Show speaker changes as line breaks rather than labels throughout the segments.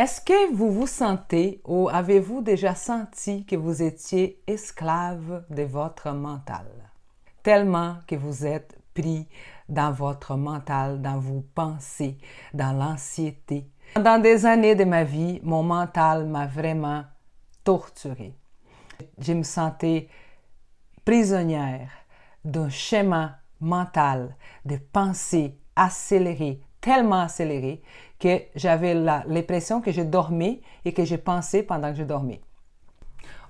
Est-ce que vous vous sentez ou avez-vous déjà senti que vous étiez esclave de votre mental? Tellement que vous êtes pris dans votre mental, dans vos pensées, dans l'anxiété. Pendant des années de ma vie, mon mental m'a vraiment torturée. Je me sentais prisonnière d'un schéma mental, de pensées accélérées, tellement accélérées que j'avais l'impression que je dormais et que je pensais pendant que je dormais.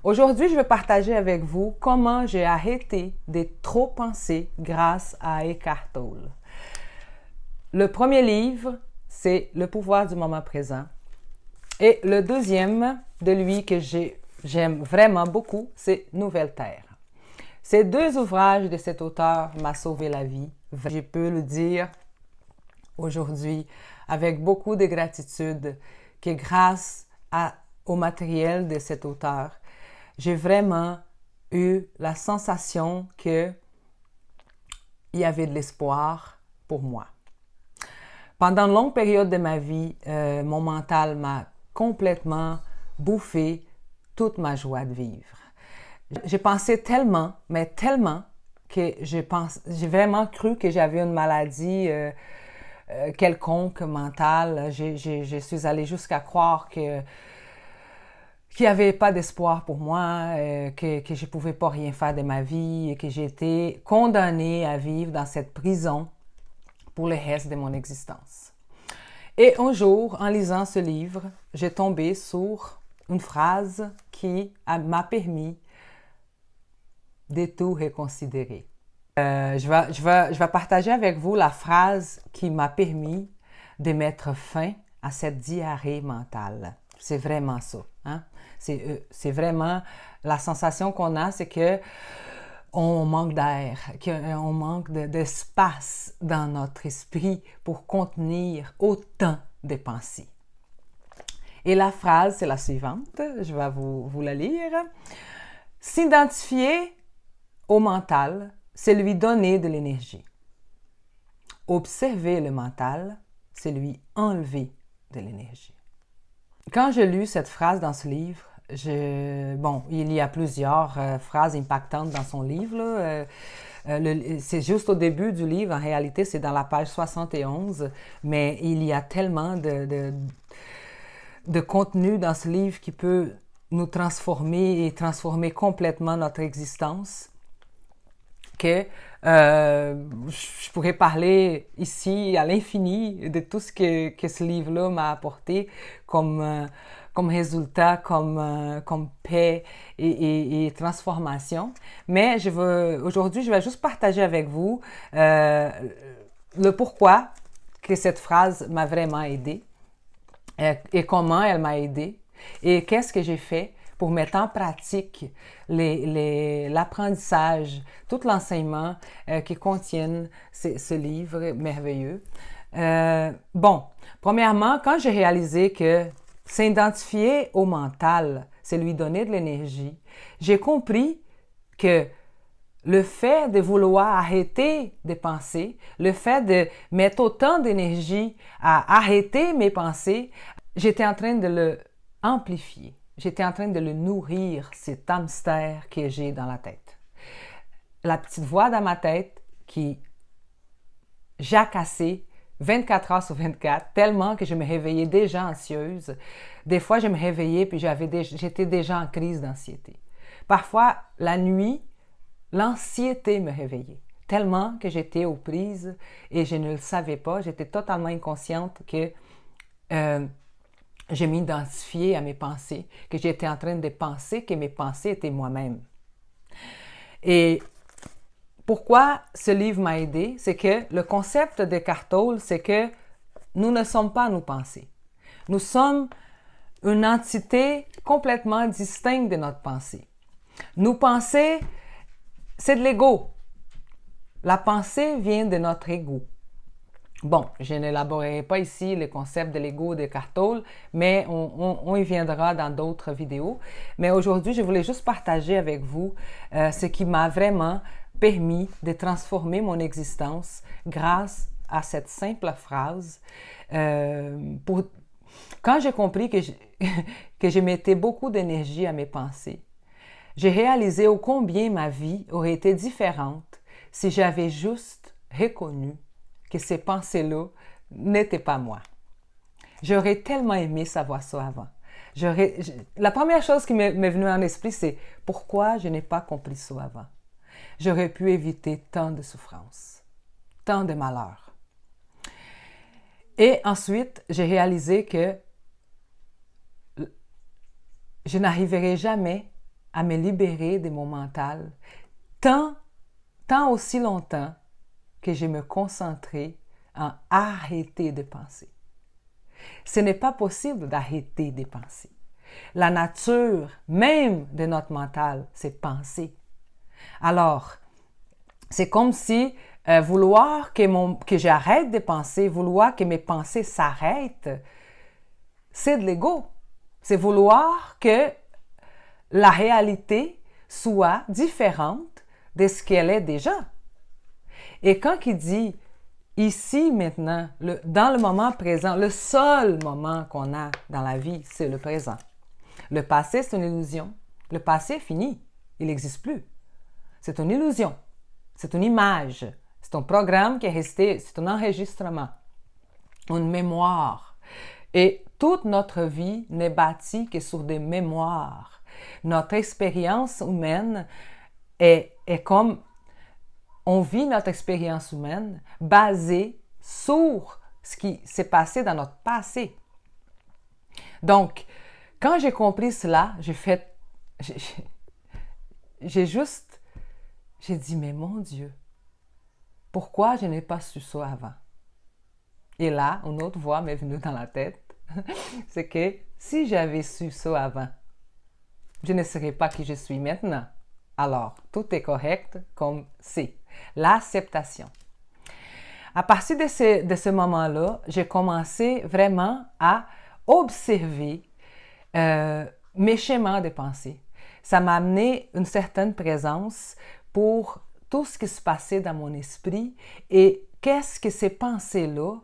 Aujourd'hui, je vais partager avec vous comment j'ai arrêté de trop penser grâce à Eckhart Tolle. Le premier livre, c'est Le pouvoir du moment présent. Et le deuxième de lui que j'aime vraiment beaucoup, c'est Nouvelle Terre. Ces deux ouvrages de cet auteur m'ont sauvé la vie. Je peux le dire aujourd'hui avec beaucoup de gratitude que grâce au matériel de cet auteur, j'ai vraiment eu la sensation qu'il y avait de l'espoir pour moi. Pendant une longue période de ma vie, mon mental m'a complètement bouffé toute ma joie de vivre. J'ai pensé tellement, mais tellement, que j'ai vraiment cru que j'avais une maladie quelconque mentale. Je suis allée jusqu'à croire qu'il n'y avait pas d'espoir pour moi, que je ne pouvais pas rien faire de ma vie et que j'étais condamnée à vivre dans cette prison pour le reste de mon existence. Et un jour, en lisant ce livre, j'ai tombé sur une phrase qui m'a permis de tout reconsidérer. Je vais partager avec vous la phrase qui m'a permis de mettre fin à cette diarrhée mentale. C'est vraiment ça. Hein? C'est vraiment la sensation qu'on a, c'est que on manque d'air, qu'on manque d'espace dans notre esprit pour contenir autant de pensées. Et la phrase, c'est la suivante, je vais vous la lire. S'identifier au mental, c'est lui donner de l'énergie. Observer le mental, c'est lui enlever de l'énergie. Quand j'ai lu cette phrase dans ce livre, il y a plusieurs phrases impactantes dans son livre. C'est juste au début du livre, en réalité, c'est dans la page 71, mais il y a tellement de contenu dans ce livre qui peut nous transformer et transformer complètement notre existence que je pourrais parler ici à l'infini de tout ce que ce livre-là m'a apporté comme résultat, comme paix et transformation. Mais aujourd'hui, je vais juste partager avec vous le pourquoi que cette phrase m'a vraiment aidée et comment elle m'a aidée et qu'est-ce que j'ai fait pour mettre en pratique l'apprentissage, tout l'enseignement qui contiennent ce livre merveilleux. Premièrement, quand j'ai réalisé que s'identifier au mental, c'est lui donner de l'énergie, j'ai compris que le fait de vouloir arrêter de penser, le fait de mettre autant d'énergie à arrêter mes pensées, j'étais en train de le amplifier. J'étais en train de le nourrir, cet hamster que j'ai dans la tête. La petite voix dans ma tête qui jacassait 24 heures sur 24, tellement que je me réveillais déjà anxieuse. Des fois, je me réveillais puis j'étais déjà en crise d'anxiété. Parfois, la nuit, l'anxiété me réveillait, tellement que j'étais aux prises et je ne le savais pas. J'étais totalement inconsciente que je m'identifiais à mes pensées, que j'étais en train de penser que mes pensées étaient moi-même. Et pourquoi ce livre m'a aidé? C'est que le concept d'Eckhart Tolle, c'est que nous ne sommes pas nos pensées. Nous sommes une entité complètement distincte de notre pensée. Nos pensées, c'est de l'ego. La pensée vient de notre ego. Bon, je n'élaborerai pas ici le concept de l'ego d'Eckhart Tolle, mais on y viendra dans d'autres vidéos. Mais aujourd'hui, je voulais juste partager avec vous ce qui m'a vraiment permis de transformer mon existence grâce à cette simple phrase pour Quand j'ai compris que je mettais beaucoup d'énergie à mes pensées, j'ai réalisé ô combien ma vie aurait été différente si j'avais juste reconnu que ces pensées-là n'étaient pas moi. J'aurais tellement aimé savoir ça avant. La première chose qui m'est venue en esprit, c'est pourquoi je n'ai pas compris ça avant. J'aurais pu éviter tant de souffrances, tant de malheurs. Et ensuite, j'ai réalisé que je n'arriverai jamais à me libérer de mon mental tant aussi longtemps que je me concentrais en arrêter de penser. Ce n'est pas possible d'arrêter de penser. La nature même de notre mental, c'est penser. Alors, c'est comme si vouloir que j'arrête de penser, vouloir que mes pensées s'arrêtent, c'est de l'ego. C'est vouloir que la réalité soit différente de ce qu'elle est déjà. Et quand il dit ici, maintenant, dans le moment présent, le seul moment qu'on a dans la vie, c'est le présent. Le passé, c'est une illusion. Le passé est fini. Il n'existe plus. C'est une illusion. C'est une image. C'est un programme qui est resté, c'est un enregistrement, une mémoire. Et toute notre vie n'est bâtie que sur des mémoires. Notre expérience humaine est comme on vit notre expérience humaine basée sur ce qui s'est passé dans notre passé. Donc, quand j'ai compris cela, j'ai dit, mais mon Dieu, pourquoi je n'ai pas su ça avant? Et là, une autre voix m'est venue dans la tête, c'est que si j'avais su ça avant, je ne serais pas qui je suis maintenant. Alors, tout est correct comme c'est. L'acceptation. À partir de ce moment-là, j'ai commencé vraiment à observer mes schémas de pensée. Ça m'a amené une certaine présence pour tout ce qui se passait dans mon esprit et qu'est-ce que ces pensées-là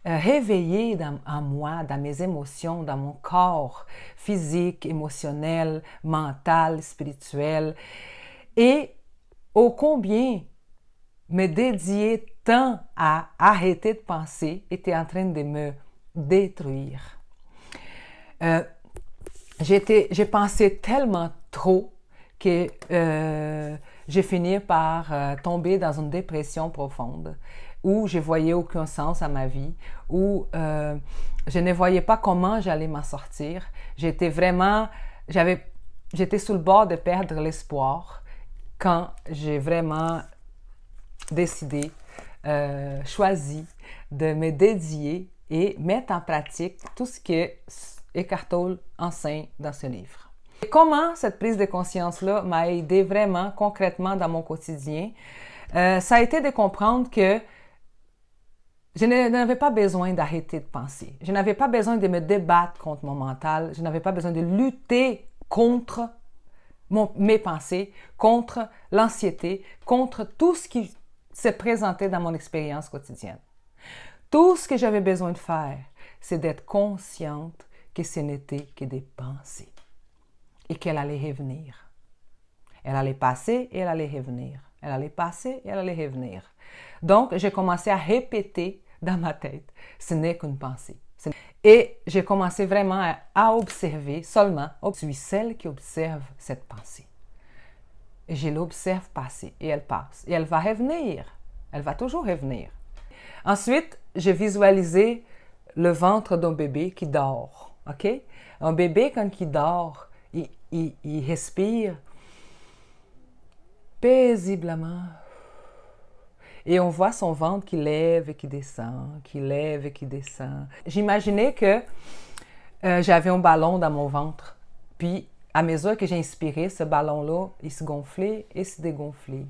réveillaient en moi, dans mes émotions, dans mon corps physique, émotionnel, mental, spirituel. Et ô combien me dédier tant à arrêter de penser était en train de me détruire. J'ai pensé tellement trop que j'ai fini par tomber dans une dépression profonde où je voyais aucun sens à ma vie, où je ne voyais pas comment j'allais m'en sortir. J'étais sur le bord de perdre l'espoir quand j'ai vraiment décidé, choisi de me dédier et mettre en pratique tout ce que Eckhart Tolle enseigne dans ce livre. Et comment cette prise de conscience-là m'a aidé vraiment concrètement dans mon quotidien? Ça a été de comprendre que je n'avais pas besoin d'arrêter de penser. Je n'avais pas besoin de me débattre contre mon mental. Je n'avais pas besoin de lutter contre mes pensées, contre l'anxiété, contre tout ce qui se présentait dans mon expérience quotidienne. Tout ce que j'avais besoin de faire, c'est d'être consciente que ce n'était que des pensées et qu'elle allait revenir. Elle allait passer et elle allait revenir. Elle allait passer et elle allait revenir. Donc, j'ai commencé à répéter dans ma tête, ce n'est qu'une pensée. Et j'ai commencé vraiment à observer seulement, je suis celle qui observe cette pensée. Et je l'observe passer et elle passe. Et elle va revenir. Elle va toujours revenir. Ensuite, j'ai visualisé le ventre d'un bébé qui dort. OK? Un bébé, quand il dort, il respire paisiblement. Et on voit son ventre qui lève et qui descend, qui lève et qui descend. J'imaginais que j'avais un ballon dans mon ventre. Puis, à mesure que j'ai inspiré, ce ballon-là, il se gonflait et se dégonflait.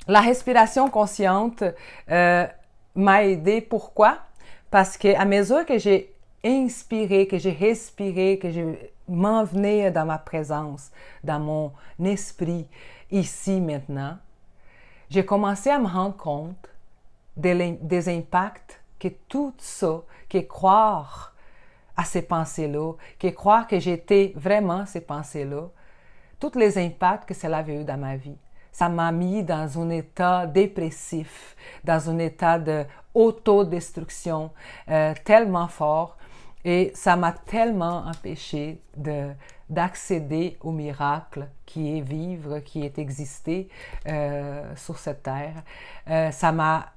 La respiration consciente m'a aidée. Pourquoi? Parce qu'à mesure que j'ai inspiré, que j'ai respiré, que je m'en venais dans ma présence, dans mon esprit, ici, maintenant, j'ai commencé à me rendre compte des impacts que tout ça, que croire à ces pensées-là, qui croire que j'étais vraiment ces pensées-là, tous les impacts que cela avait eu dans ma vie. Ça m'a mis dans un état dépressif, dans un état d'autodestruction tellement fort, et ça m'a tellement empêché d'accéder au miracle qui est vivre, qui est exister sur cette terre. Ça m'a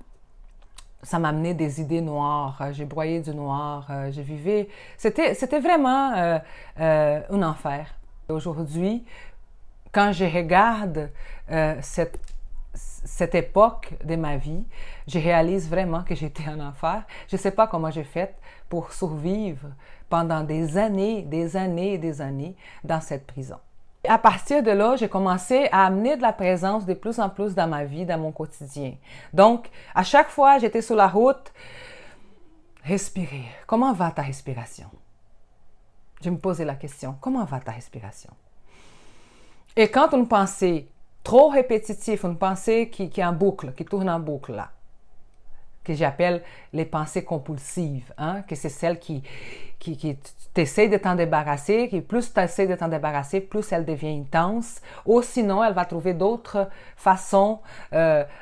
amené des idées noires, j'ai broyé du noir, j'ai vécu... C'était vraiment un enfer. Aujourd'hui, quand je regarde cette époque de ma vie, je réalise vraiment que j'étais en enfer. Je ne sais pas comment j'ai fait pour survivre pendant des années dans cette prison. À partir de là, j'ai commencé à amener de la présence de plus en plus dans ma vie, dans mon quotidien. Donc, à chaque fois j'étais sur la route, respirer. Comment va ta respiration? Je me posais la question, comment va ta respiration? Et quand une pensée trop répétitive, une pensée qui est en boucle, qui tourne en boucle là, que j'appelle les pensées compulsives, hein, que c'est celle qui t'essaie de t'en débarrasser, qui plus tu essaies de t'en débarrasser, plus elle devient intense, ou sinon elle va trouver d'autres façons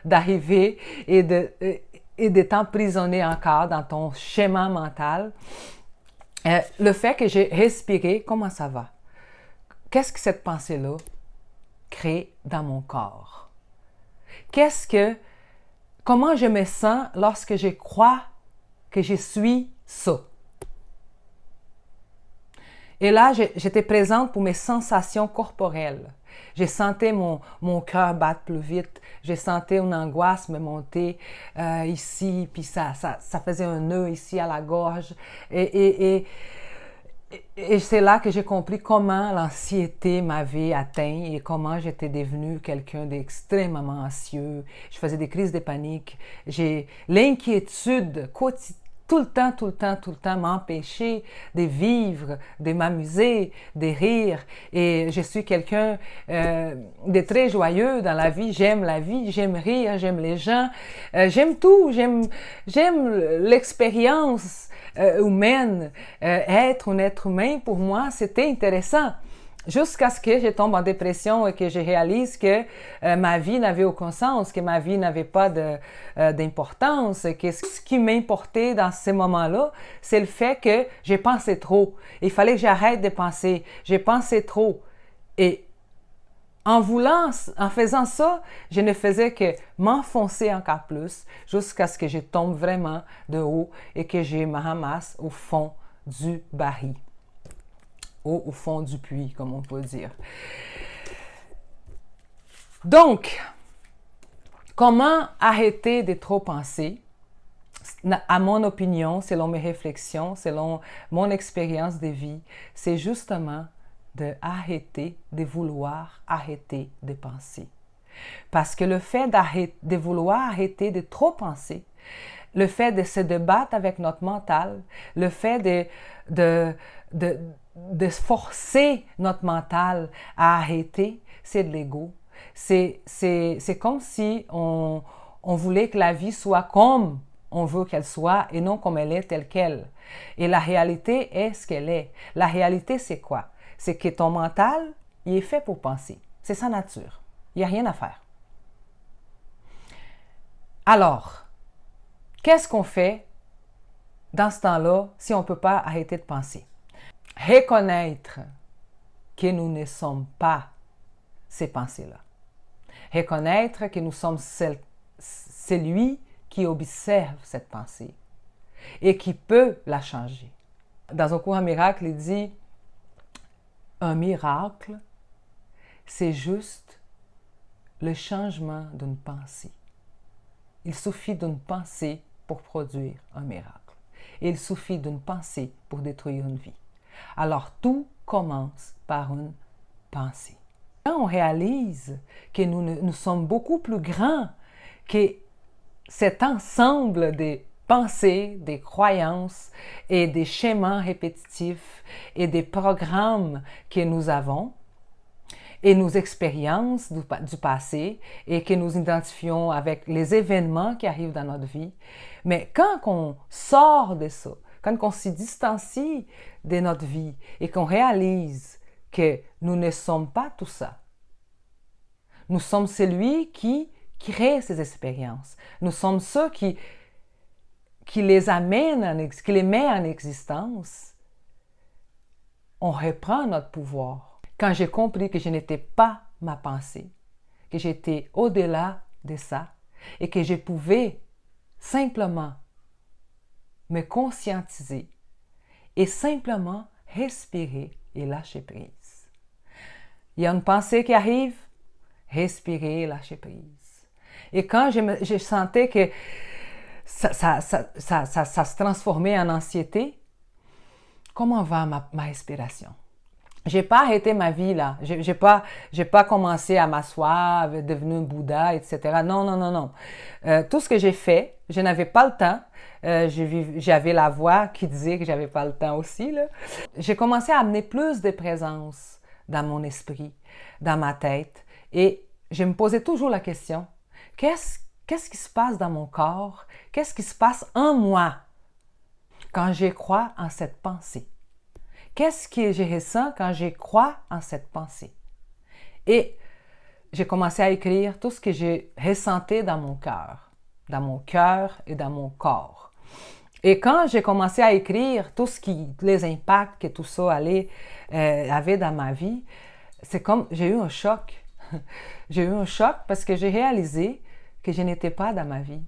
d'arriver et de t'emprisonner encore dans ton schéma mental. Le fait que j'ai respiré, comment ça va? Qu'est-ce que cette pensée-là crée dans mon corps? Comment je me sens lorsque je crois que je suis ça? Et là, j'étais présente pour mes sensations corporelles. Je sentais mon cœur battre plus vite. Je sentais une angoisse me monter ici, puis ça faisait un nœud ici à la gorge. Et c'est là que j'ai compris comment l'anxiété m'avait atteint et comment j'étais devenue quelqu'un d'extrêmement anxieux. Je faisais des crises de panique. L'inquiétude quotidienne, tout le temps m'empêchait de vivre, de m'amuser, de rire. Et je suis quelqu'un de très joyeux dans la vie. J'aime la vie, j'aime rire, j'aime les gens, j'aime tout, j'aime l'expérience humaine. Être un être humain, pour moi, c'était intéressant. Jusqu'à ce que je tombe en dépression et que je réalise que ma vie n'avait aucun sens, que ma vie n'avait pas d'importance, que ce qui m'importait dans ces moments-là, c'est le fait que j'ai pensé trop. Il fallait que j'arrête de penser. J'ai pensé trop. Et en faisant ça, je ne faisais que m'enfoncer encore plus jusqu'à ce que je tombe vraiment de haut et que je me ramasse au fond du baril. Au fond du puits, comme on peut dire. Donc, comment arrêter de trop penser? À mon opinion, selon mes réflexions, selon mon expérience de vie, c'est justement d'arrêter de vouloir arrêter de penser. Parce que le fait de vouloir arrêter de trop penser, le fait de se débattre avec notre mental, le fait de forcer notre mental à arrêter, c'est de l'ego. C'est comme si on voulait que la vie soit comme on veut qu'elle soit et non comme elle est telle qu'elle. Et la réalité est ce qu'elle est. La réalité, c'est quoi? C'est que ton mental, il est fait pour penser. C'est sa nature. Il n'y a rien à faire. Alors, qu'est-ce qu'on fait dans ce temps-là si on ne peut pas arrêter de penser? Reconnaître que nous ne sommes pas ces pensées-là. Reconnaître que nous sommes celui qui observe cette pensée et qui peut la changer. Dans un cours en miracle, il dit « Un miracle, c'est juste le changement d'une pensée. Il suffit d'une pensée pour produire un miracle. Et il suffit d'une pensée pour détruire une vie. Alors, tout commence par une pensée. Quand on réalise que nous sommes beaucoup plus grands que cet ensemble de pensées, des croyances et des schémas répétitifs et des programmes que nous avons et nos expériences du passé et que nous identifions avec les événements qui arrivent dans notre vie. Mais quand on sort de ça, quand on se distancie de notre vie et qu'on réalise que nous ne sommes pas tout ça. Nous sommes celui qui crée ces expériences. Nous sommes ceux qui les amènent, qui les met en existence. On reprend notre pouvoir. Quand j'ai compris que je n'étais pas ma pensée, que j'étais au-delà de ça et que je pouvais simplement me conscientiser et simplement respirer et lâcher prise. Il y a une pensée qui arrive, respirer et lâcher prise. Et quand je sentais que ça se transformait en anxiété, comment va ma respiration? J'ai pas arrêté ma vie là. J'ai pas commencé à m'asseoir, devenu un Bouddha, etc. Non, non, non, non. Tout ce que j'ai fait, je n'avais pas le temps. J'avais la voix qui disait que j'avais pas le temps aussi là. J'ai commencé à amener plus de présence dans mon esprit, dans ma tête, et je me posais toujours la question qu'est-ce qui se passe dans mon corps? Qu'est-ce qui se passe en moi quand je crois en cette pensée? Qu'est-ce que je ressens quand je crois en cette pensée? Et j'ai commencé à écrire tout ce que j'ai ressenti dans mon cœur et dans mon corps. Et quand j'ai commencé à écrire les impacts que tout ça avait dans ma vie, c'est comme j'ai eu un choc. J'ai eu un choc parce que j'ai réalisé que je n'étais pas dans ma vie.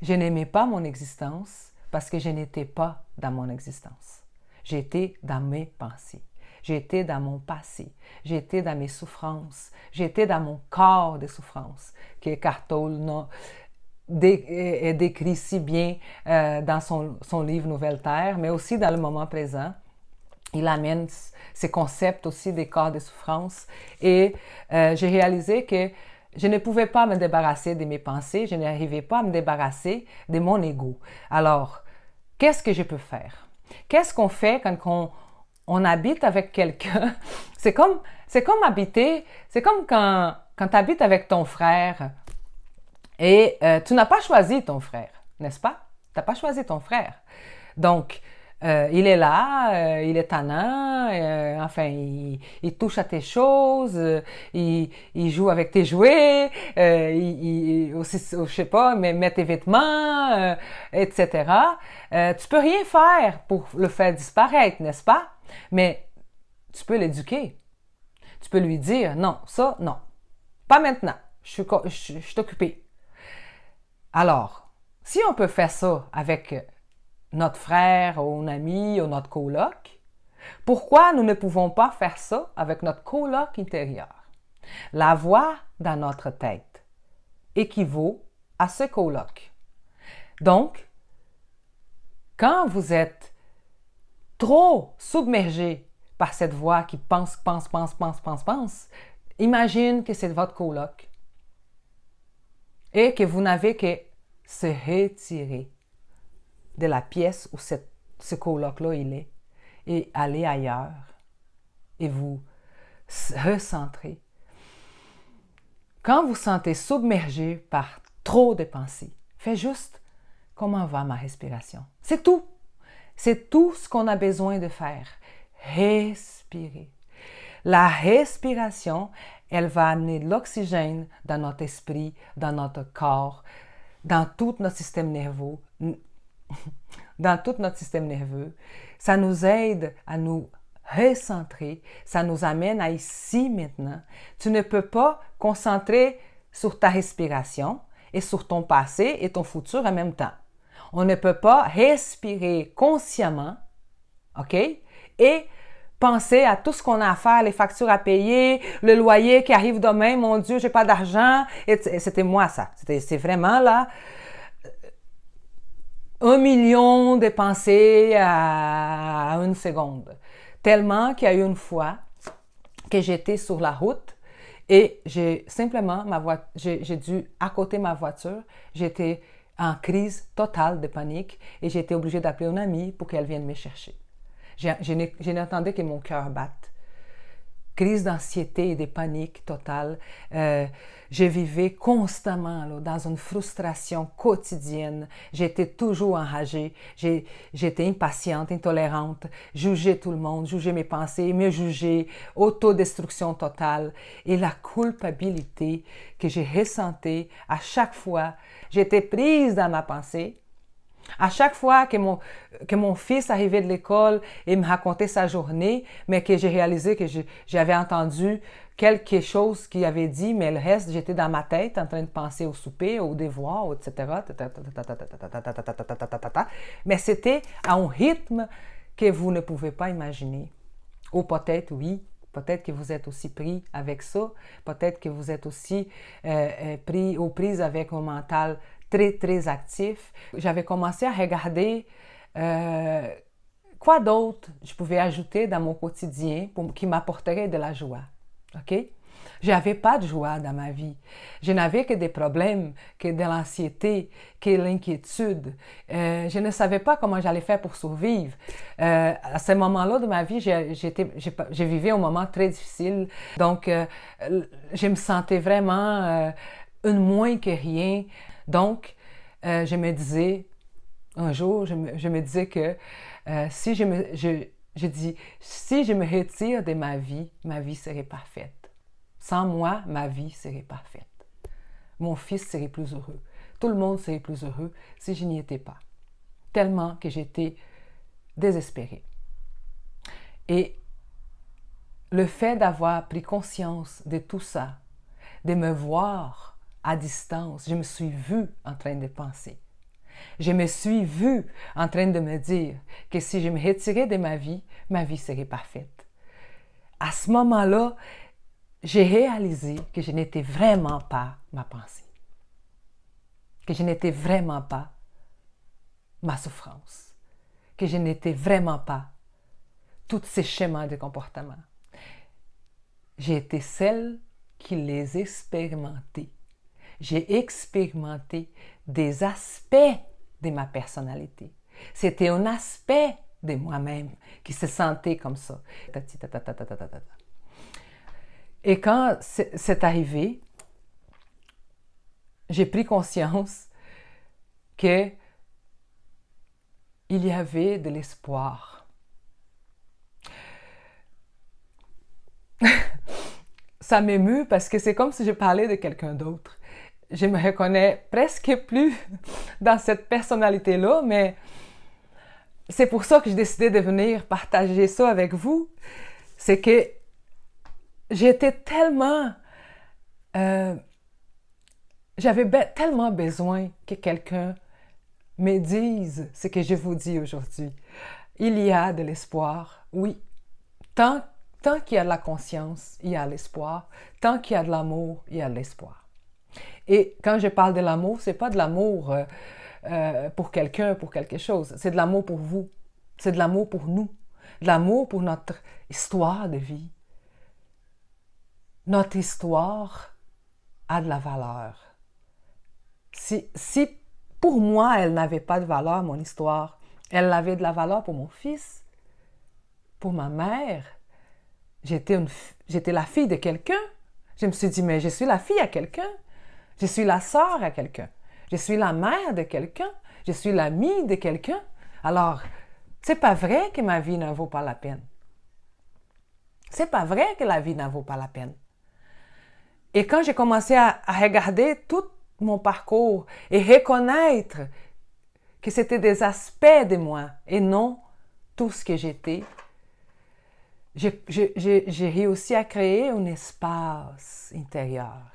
Je n'aimais pas mon existence parce que je n'étais pas dans mon existence. J'étais dans mes pensées, j'étais dans mon passé, j'étais dans mes souffrances, j'étais dans mon corps de souffrance, que Eckhart Tolle décrit si bien dans son livre Nouvelle Terre, mais aussi dans le moment présent. Il amène ces concepts aussi des corps de souffrance et j'ai réalisé que je ne pouvais pas me débarrasser de mes pensées, je n'arrivais pas à me débarrasser de mon ego. Alors, qu'est-ce que je peux faire? Qu'est-ce qu'on fait quand on habite avec quelqu'un? C'est comme habiter, c'est comme quand tu habites avec ton frère et tu n'as pas choisi ton frère, n'est-ce pas? Tu n'as pas choisi ton frère. Donc, il est là, il est tannant, enfin, il touche à tes choses, il joue avec tes jouets, je sais pas, met tes vêtements, etc. Tu peux rien faire pour le faire disparaître, n'est-ce pas? Mais tu peux l'éduquer. Tu peux lui dire, non, ça, non. Pas maintenant. Je suis occupée. Alors, si on peut faire ça avec notre frère ou un ami ou notre coloc, pourquoi nous ne pouvons pas faire ça avec notre coloc intérieur? La voix dans notre tête équivaut à ce coloc. Donc, quand vous êtes trop submergé par cette voix qui pense, imagine que c'est votre coloc et que vous n'avez que se retirer de la pièce où ce coloc-là il est et aller ailleurs et vous recentrer. Quand vous sentez submergé par trop de pensées, faites juste comment va ma respiration. C'est tout. C'est tout ce qu'on a besoin de faire. Respirer. La respiration, elle va amener de l'oxygène dans notre esprit, dans notre corps, dans tout notre système nerveux. Ça nous aide à nous recentrer, ça nous amène à ici maintenant. Tu ne peux pas concentrer sur ta respiration et sur ton passé et ton futur en même temps. On ne peut pas respirer consciemment, OK? Et penser à tout ce qu'on a à faire, les factures à payer, le loyer qui arrive demain, mon Dieu, j'ai pas d'argent. Et c'était moi ça. C'est vraiment là 1 million de pensées à une seconde. Tellement qu'il y a eu une fois que j'étais sur la route et j'ai dû accoter ma voiture. J'étais en crise totale de panique et j'ai été obligée d'appeler une amie pour qu'elle vienne me chercher. Je n'entendais que mon cœur batte. crises d'anxiété et de panique totale. Je vivais constamment là, dans une frustration quotidienne. J'étais toujours enragée. J'étais impatiente, intolérante, jugeais tout le monde, jugeais mes pensées, me jugeais, autodestruction totale. Et la culpabilité que j'ai ressentie à chaque fois, j'étais prise dans ma pensée. À chaque fois que mon fils arrivait de l'école et me racontait sa journée, mais que j'ai réalisé que j'avais entendu quelque chose qu'il avait dit, mais le reste, j'étais dans ma tête en train de penser au souper, au devoir, etc. Mais c'était à un rythme que vous ne pouvez pas imaginer. Ou peut-être, oui, peut-être que vous êtes aussi pris avec ça, peut-être que vous êtes aussi pris aux prises avec un mental très, très actif. J'avais commencé à regarder quoi d'autre je pouvais ajouter dans mon quotidien qui m'apporterait de la joie. OK? Je n'avais pas de joie dans ma vie. Je n'avais que des problèmes, que de l'anxiété, que l'inquiétude. Je ne savais pas comment j'allais faire pour survivre. À ce moment-là de ma vie, je vivais un moment très difficile. Donc, je me sentais vraiment une moins que rien. Donc, je me disais, un jour, je me disais que si je me retire de ma vie serait parfaite. Sans moi, ma vie serait parfaite. Mon fils serait plus heureux. Tout le monde serait plus heureux si je n'y étais pas. Tellement que j'étais désespérée. Et le fait d'avoir pris conscience de tout ça, de me voir à distance, je me suis vue en train de penser. Je me suis vue en train de me dire que si je me retirais de ma vie serait parfaite. À ce moment-là, j'ai réalisé que je n'étais vraiment pas ma pensée, que je n'étais vraiment pas ma souffrance, que je n'étais vraiment pas tous ces schémas de comportement. J'ai été celle qui les expérimentait. J'ai expérimenté des aspects de ma personnalité. C'était un aspect de moi-même qui se sentait comme ça. Et quand c'est arrivé, j'ai pris conscience qu'il y avait de l'espoir. Ça m'émeut parce que c'est comme si je parlais de quelqu'un d'autre. Je me reconnais presque plus dans cette personnalité-là, mais c'est pour ça que j'ai décidé de venir partager ça avec vous. C'est que j'étais tellement... j'avais tellement besoin que quelqu'un me dise ce que je vous dis aujourd'hui. Il y a de l'espoir, oui. Tant qu'il y a de la conscience, il y a l'espoir. Tant qu'il y a de l'amour, il y a de l'espoir. Et quand je parle de l'amour, ce n'est pas de l'amour pour quelqu'un, pour quelque chose. C'est de l'amour pour vous. C'est de l'amour pour nous. De l'amour pour notre histoire de vie. Notre histoire a de la valeur. Si pour moi, elle n'avait pas de valeur, mon histoire, elle avait de la valeur pour mon fils, pour ma mère. J'étais la fille de quelqu'un. Je me suis dit, mais je suis la fille à quelqu'un. Je suis la sœur à quelqu'un. Je suis la mère de quelqu'un. Je suis l'amie de quelqu'un. Alors, c'est pas vrai que ma vie n'en vaut pas la peine. C'est pas vrai que la vie n'en vaut pas la peine. Et quand j'ai commencé à regarder tout mon parcours et reconnaître que c'était des aspects de moi et non tout ce que j'étais, j'ai réussi à créer un espace intérieur.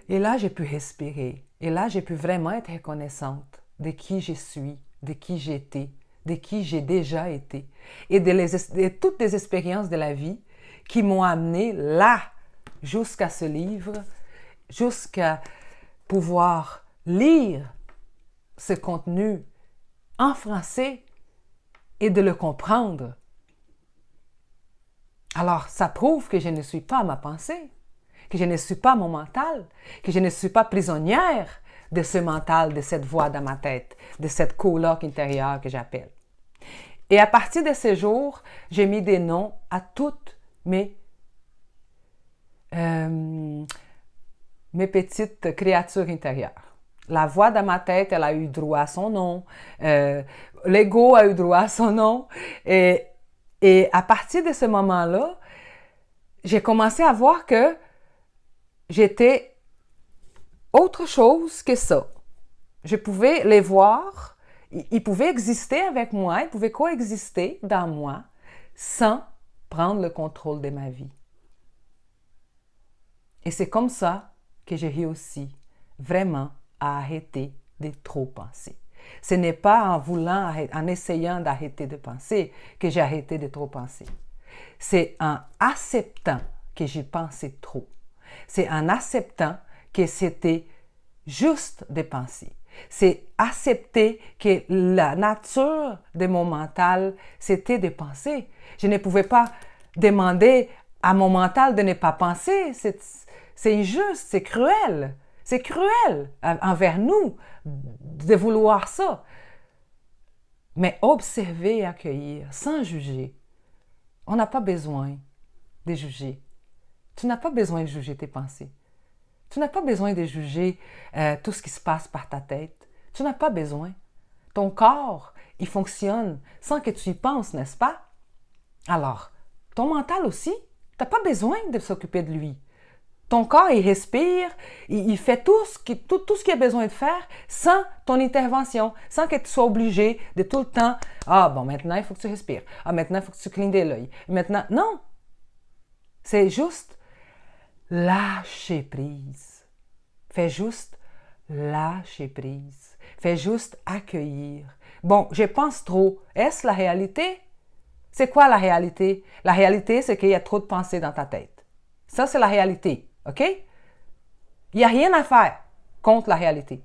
Et là, j'ai pu respirer. Et là, j'ai pu vraiment être reconnaissante de qui je suis, de qui j'étais, de qui j'ai déjà été. Et de toutes les expériences de la vie qui m'ont amené là, jusqu'à ce livre, jusqu'à pouvoir lire ce contenu en français et de le comprendre. Alors, ça prouve que je ne suis pas ma pensée, que je ne suis pas mon mental, que je ne suis pas prisonnière de ce mental, de cette voix dans ma tête, de cette coloc intérieure que j'appelle. Et à partir de ce jour, j'ai mis des noms à toutes mes mes petites créatures intérieures. La voix dans ma tête, elle a eu droit à son nom. L'ego a eu droit à son nom. Et à partir de ce moment-là, j'ai commencé à voir que j'étais autre chose que ça. Je pouvais les voir, ils pouvaient exister avec moi, ils pouvaient coexister dans moi sans prendre le contrôle de ma vie. Et c'est comme ça que j'ai réussi vraiment à arrêter de trop penser. Ce n'est pas en essayant d'arrêter de penser que j'ai arrêté de trop penser. C'est en acceptant que j'ai pensé trop. C'est en acceptant que c'était juste de penser. C'est accepter que la nature de mon mental, c'était de penser. Je ne pouvais pas demander à mon mental de ne pas penser. C'est injuste, c'est cruel. C'est cruel envers nous de vouloir ça. Mais observer et accueillir sans juger. On n'a pas besoin de juger. Tu n'as pas besoin de juger tes pensées. Tu n'as pas besoin de juger tout ce qui se passe par ta tête. Tu n'as pas besoin. Ton corps, il fonctionne sans que tu y penses, n'est-ce pas? Alors, ton mental aussi, tu n'as pas besoin de s'occuper de lui. Ton corps, il respire, il fait tout ce qu'il a besoin de faire sans ton intervention, sans que tu sois obligé de tout le temps « Ah, bon, maintenant, il faut que tu respires. Ah, maintenant, il faut que tu clignes de l'œil. Maintenant, non! » C'est juste lâcher prise. Fais juste lâcher prise. Fais juste accueillir. Bon, je pense trop. Est-ce la réalité? C'est quoi la réalité? La réalité, c'est qu'il y a trop de pensées dans ta tête. Ça, c'est la réalité. OK? Il n'y a rien à faire contre la réalité.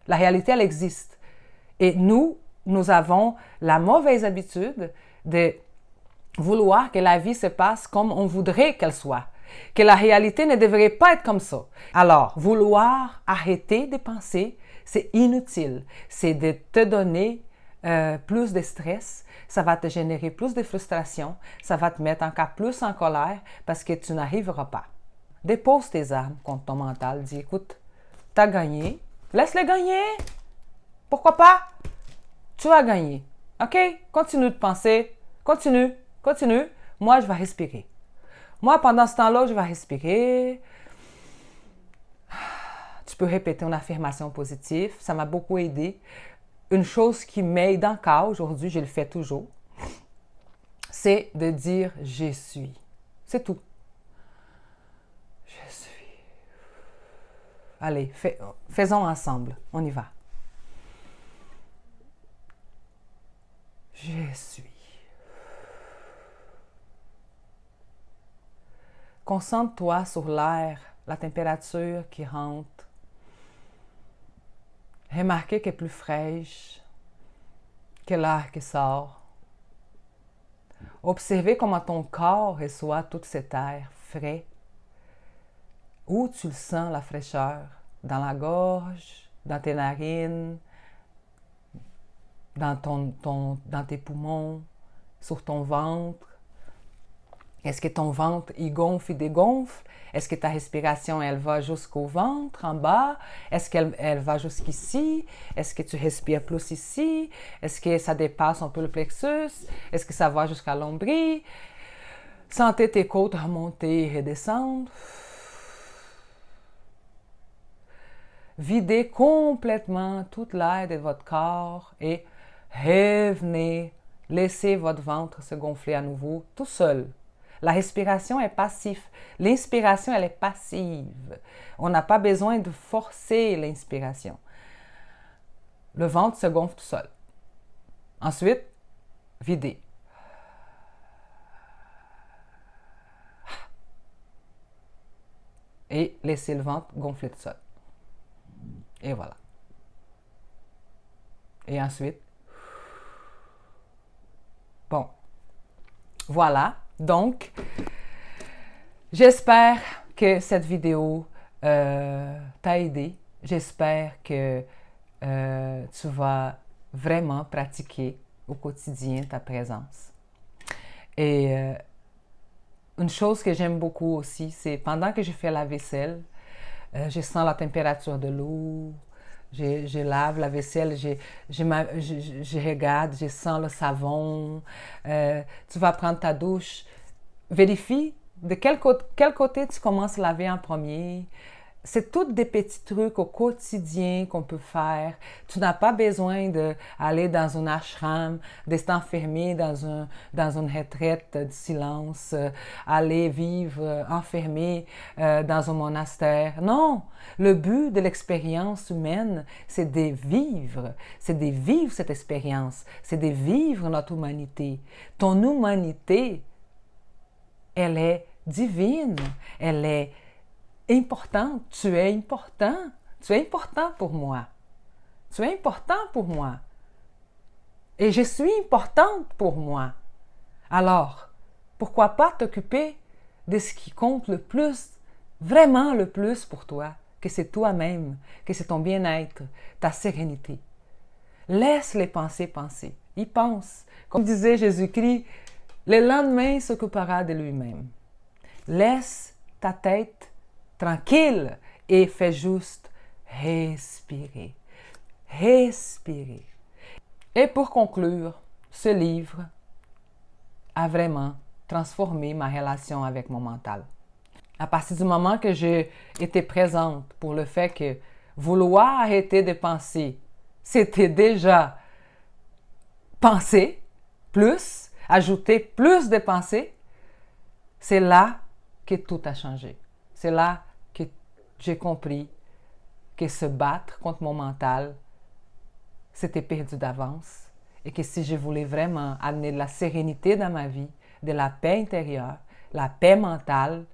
La réalité, elle existe. Et nous avons la mauvaise habitude de vouloir que la vie se passe comme on voudrait qu'elle soit. Que la réalité ne devrait pas être comme ça. Alors, vouloir arrêter de penser, c'est inutile. C'est de te donner plus de stress, ça va te générer plus de frustration, ça va te mettre encore plus en colère parce que tu n'arriveras pas. Dépose tes armes contre ton mental, dis écoute, t'as gagné, laisse-le gagner. Pourquoi pas? Tu as gagné. OK? Continue de penser, continue. Moi, je vais respirer. Moi, pendant ce temps-là, je vais respirer. Tu peux répéter une affirmation positive. Ça m'a beaucoup aidé. Une chose qui m'aide encore aujourd'hui, je le fais toujours, c'est de dire « je suis ». C'est tout. Je suis. Allez, faisons ensemble. On y va. Je suis. Concentre-toi sur l'air, la température qui rentre. Remarquez qu'elle est plus fraîche que l'air qui sort. Observez comment ton corps reçoit tout cet air frais. Où tu le sens, la fraîcheur? Dans la gorge, dans tes narines, dans tes poumons, sur ton ventre. Est-ce que ton ventre, il gonfle, il dégonfle? Est-ce que ta respiration, elle va jusqu'au ventre, en bas? Est-ce qu'elle va jusqu'ici? Est-ce que tu respires plus ici? Est-ce que ça dépasse un peu le plexus? Est-ce que ça va jusqu'à l'ombril? Sentez tes côtes remonter et redescendre. Videz complètement toute l'air de votre corps et revenez. Laissez votre ventre se gonfler à nouveau tout seul. La respiration est passive. L'inspiration, elle est passive. On n'a pas besoin de forcer l'inspiration. Le ventre se gonfle tout seul. Ensuite, videz. Et laissez le ventre gonfler tout seul. Et voilà. Et ensuite, bon, voilà. Donc, j'espère que cette vidéo t'a aidé. J'espère que tu vas vraiment pratiquer au quotidien ta présence. Et Une chose que j'aime beaucoup aussi, c'est pendant que je fais la vaisselle, je sens la température de l'eau, je lave la vaisselle, je regarde, je sens le savon. Tu vas prendre ta douche, vérifie de quel côté tu commences à laver en premier. C'est tous des petits trucs au quotidien qu'on peut faire. Tu n'as pas besoin d'aller dans un ashram, de t'enfermer dans une retraite de silence, aller vivre enfermé dans un monastère. Non, le but de l'expérience humaine, c'est de vivre cette expérience, c'est de vivre notre humanité. Ton humanité, elle est divine, elle est importante. Tu es important. Tu es important pour moi. Tu es important pour moi. Et je suis importante pour moi. Alors, pourquoi pas t'occuper de ce qui compte le plus, vraiment le plus pour toi, que c'est toi-même, que c'est ton bien-être, ta sérénité. Laisse les pensées penser. Y pense. Comme disait Jésus-Christ, le lendemain s'occupera de lui-même. Laisse ta tête tranquille et fais juste respirer. Respirer. Et pour conclure, ce livre a vraiment transformé ma relation avec mon mental. À partir du moment que j'ai été présente pour le fait que vouloir arrêter de penser, c'était déjà penser plus, ajouter plus de pensées, c'est là que tout a changé. C'est là que j'ai compris que se battre contre mon mental, c'était perdu d'avance et que si je voulais vraiment amener de la sérénité dans ma vie, de la paix intérieure, la paix mentale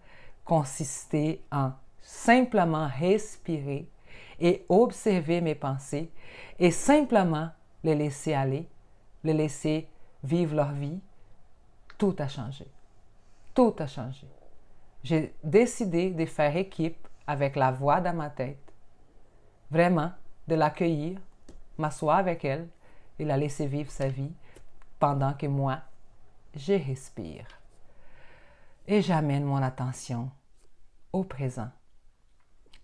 consistait en simplement respirer et observer mes pensées et simplement les laisser aller, les laisser vivre leur vie. Tout a changé. Tout a changé. J'ai décidé de faire équipe avec la voix dans ma tête, vraiment de l'accueillir, m'asseoir avec elle et la laisser vivre sa vie pendant que moi, je respire. Et j'amène mon attention au présent,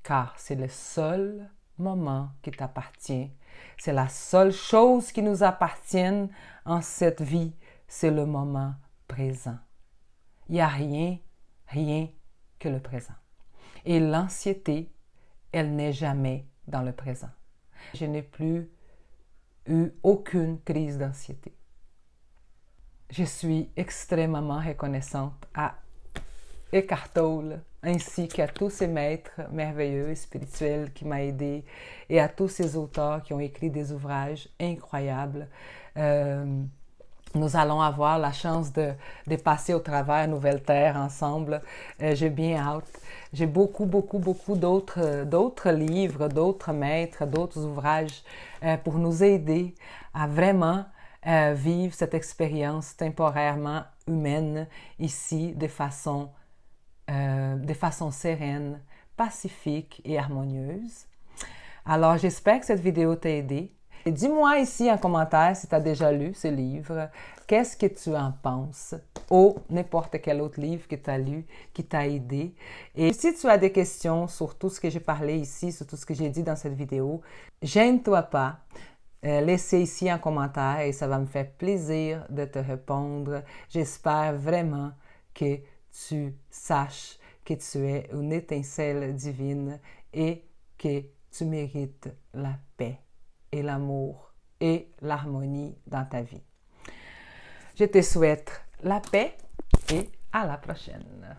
car c'est le seul moment qui t'appartient. C'est la seule chose qui nous appartient en cette vie, c'est le moment présent. Il n'y a rien que le présent. Et l'anxiété, elle n'est jamais dans le présent. Je n'ai plus eu aucune crise d'anxiété. Je suis extrêmement reconnaissante à Eckhart Tolle, ainsi qu'à tous ces maîtres merveilleux et spirituels qui m'ont aidé et à tous ces auteurs qui ont écrit des ouvrages incroyables. Nous allons avoir la chance de passer au travers Nouvelle Terre ensemble. J'ai bien hâte. J'ai beaucoup d'autres livres, d'autres maîtres, d'autres ouvrages pour nous aider à vraiment vivre cette expérience temporairement humaine ici de façon sereine, pacifique et harmonieuse. Alors, j'espère que cette vidéo t'a aidé. Et dis-moi ici en commentaire si tu as déjà lu ce livre, qu'est-ce que tu en penses ou n'importe quel autre livre que tu as lu qui t'a aidé. Et si tu as des questions sur tout ce que j'ai parlé ici, sur tout ce que j'ai dit dans cette vidéo, gêne-toi pas. Laissez ici en commentaire et ça va me faire plaisir de te répondre. J'espère vraiment que tu saches que tu es une étincelle divine et que tu mérites la paix et l'amour et l'harmonie dans ta vie. Je te souhaite la paix et à la prochaine.